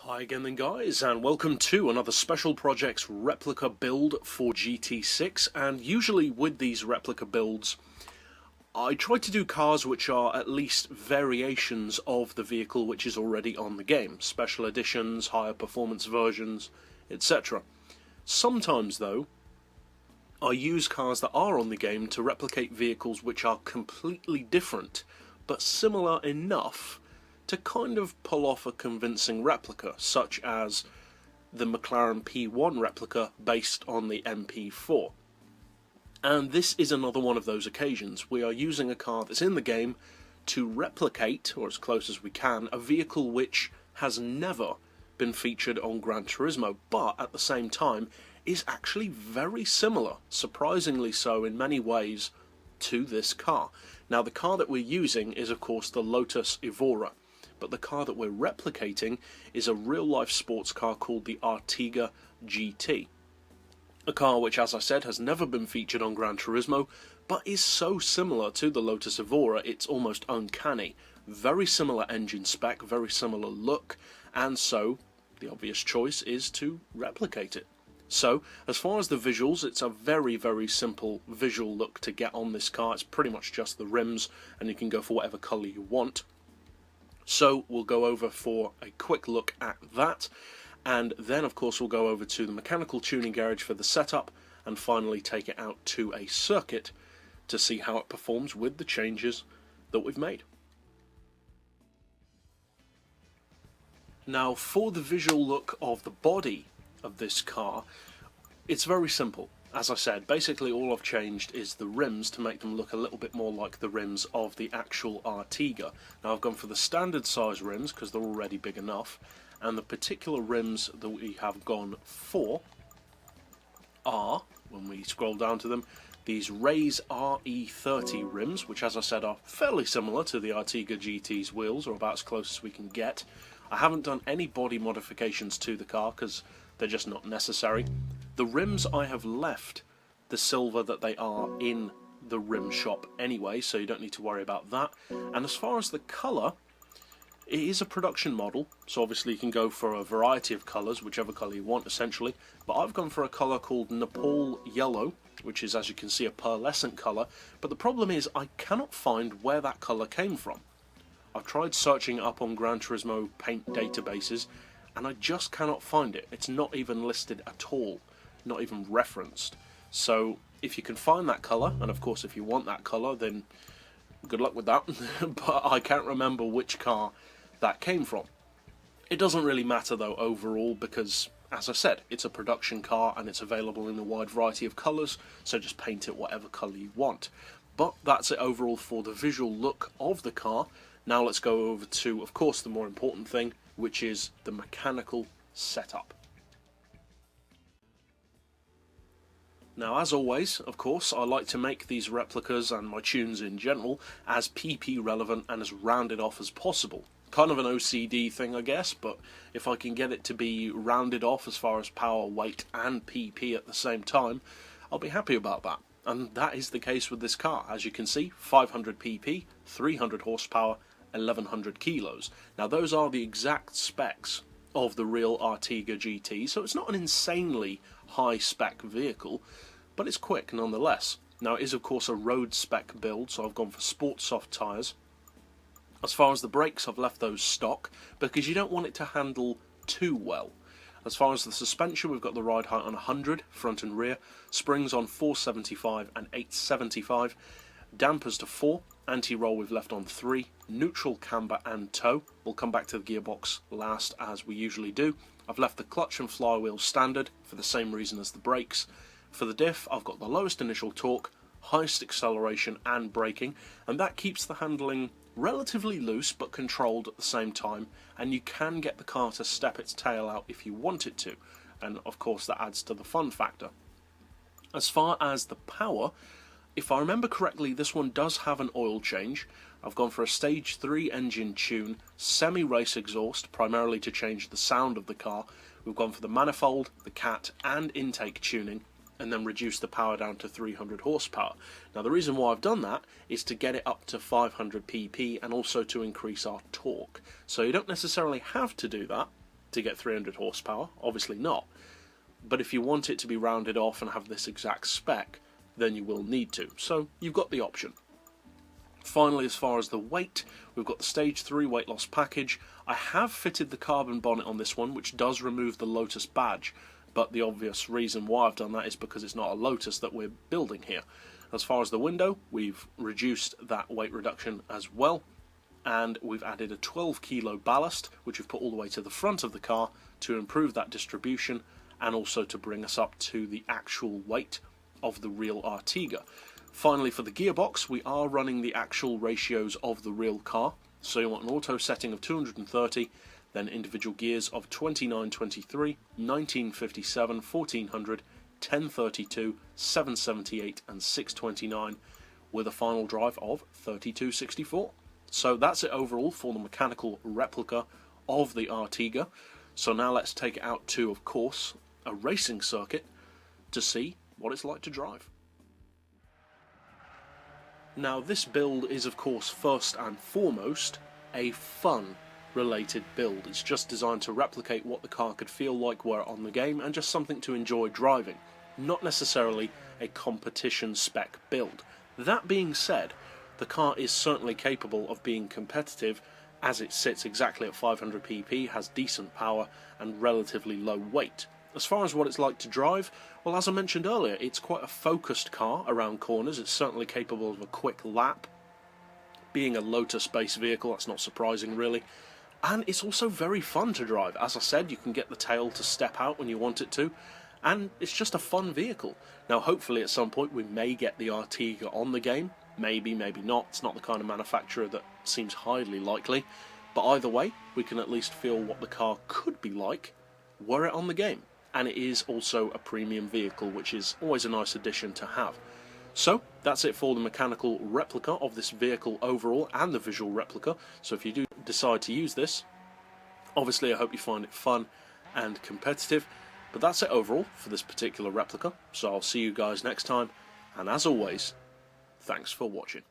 Hi again then guys, and welcome to another Special Projects replica build for GT6. And usually with these replica builds I try to do cars which are at least variations of the vehicle which is already on the game, special editions, higher performance versions, etc. Sometimes though I use cars that are on the game to replicate vehicles which are completely different but similar enough to kind of pull off a convincing replica, such as the McLaren P1 replica based on the MP4. And this is another one of those occasions. We are using a car that's in the game to replicate, or as close as we can, a vehicle which has never been featured on Gran Turismo, but at the same time is actually very similar, surprisingly so in many ways, to this car. Now the car that we're using is of course the Lotus Evora, but the car that we're replicating is a real-life sports car called the Artega GT. A car which, as I said, has never been featured on Gran Turismo, but is so similar to the Lotus Evora it's almost uncanny. Very similar engine spec, very similar look, and so the obvious choice is to replicate it. So, as far as the visuals, it's a very, very simple visual look to get on this car. It's pretty much just the rims, and you can go for whatever colour you want. So we'll go over for a quick look at that, and then of course we'll go over to the mechanical tuning garage for the setup, and finally take it out to a circuit to see how it performs with the changes that we've made. Now for the visual look of the body of this car, it's very simple. As I said, basically all I've changed is the rims to make them look a little bit more like the rims of the actual Artega. Now I've gone for the standard size rims because they're already big enough, and the particular rims that we have gone for are, when we scroll down to them, these Rays RE30 rims, which as I said are fairly similar to the Artega GT's wheels, or about as close as we can get. I haven't done any body modifications to the car because they're just not necessary. The rims I have left the silver that they are in the rim shop anyway, so you don't need to worry about that. And as far as the colour, it is a production model, so obviously you can go for a variety of colours, whichever colour you want essentially, but I've gone for a colour called Nepal Yellow, which is, as you can see, a pearlescent colour, but the problem is I cannot find where that colour came from. I've tried searching it up on Gran Turismo paint databases, and I just cannot find it. It's not even listed at all, not even referenced. So if you can find that colour, and of course if you want that colour, then good luck with that, but I can't remember which car that came from. It doesn't really matter though overall, because as I said, it's a production car and it's available in a wide variety of colours, so just paint it whatever colour you want. But that's it overall for the visual look of the car. Now let's go over to, of course, the more important thing, which is the mechanical setup. Now, as always, of course, I like to make these replicas and my tunes in general as PP relevant and as rounded off as possible. Kind of an OCD thing, I guess, but if I can get it to be rounded off as far as power, weight and PP at the same time, I'll be happy about that. And that is the case with this car. As you can see, 500 PP, 300 horsepower, 1100 kilos. Now those are the exact specs of the real Artega GT, so it's not an insanely high spec vehicle, but it's quick nonetheless. Now it is of course a road spec build, so I've gone for sport soft tyres. As far as the brakes, I've left those stock because you don't want it to handle too well. As far as the suspension, we've got the ride height on 100, front and rear, springs on 475 and 875, dampers to 4, anti-roll we've left on 3, neutral, camber and tow. We'll come back to the gearbox last as we usually do. I've left the clutch and flywheel standard for the same reason as the brakes. For the diff, I've got the lowest initial torque, highest acceleration and braking, and that keeps the handling relatively loose but controlled at the same time, and you can get the car to step its tail out if you want it to, and of course that adds to the fun factor. As far as the power, if I remember correctly, this one does have an oil change. I've gone for a stage 3 engine tune, semi-race exhaust, primarily to change the sound of the car. We've gone for the manifold, the cat and intake tuning, and then reduce the power down to 300 horsepower. Now the reason why I've done that is to get it up to 500 pp and also to increase our torque. So you don't necessarily have to do that, to get 300 horsepower, obviously not. But if you want it to be rounded off and have this exact spec, then you will need to. So you've got the option. Finally, as far as the weight, we've got the Stage 3 weight loss package. I have fitted the carbon bonnet on this one, which does remove the Lotus badge, but the obvious reason why I've done that is because it's not a Lotus that we're building here. As far as the window, we've reduced that weight reduction as well, and we've added a 12 kilo ballast, which we've put all the way to the front of the car to improve that distribution and also to bring us up to the actual weight of the real Artega. Finally, for the gearbox, we are running the actual ratios of the real car. So you want an auto setting of 230, then individual gears of 2923, 1957, 1400, 1032, 778 and 629, with a final drive of 3264. So that's it overall for the mechanical replica of the Artega. So now let's take it out to, of course, a racing circuit to see what it's like to drive. Now, this build is, of course, first and foremost a fun related build. It's just designed to replicate what the car could feel like were it on the game, and just something to enjoy driving, not necessarily a competition spec build. That being said, the car is certainly capable of being competitive, as it sits exactly at 500 pp, has decent power and relatively low weight. As far as what it's like to drive, well, as I mentioned earlier, it's quite a focused car around corners. It's certainly capable of a quick lap. Being a Lotus-based vehicle, that's not surprising really. And it's also very fun to drive. As I said, you can get the tail to step out when you want it to, and it's just a fun vehicle. Now, hopefully at some point we may get the Artega on the game. Maybe, maybe not. It's not the kind of manufacturer that seems highly likely. But either way, we can at least feel what the car could be like were it on the game. And it is also a premium vehicle, which is always a nice addition to have. So that's it for the mechanical replica of this vehicle overall, and the visual replica. So if you do decide to use this, obviously I hope you find it fun and competitive. But that's it overall for this particular replica. So I'll see you guys next time, and as always, thanks for watching.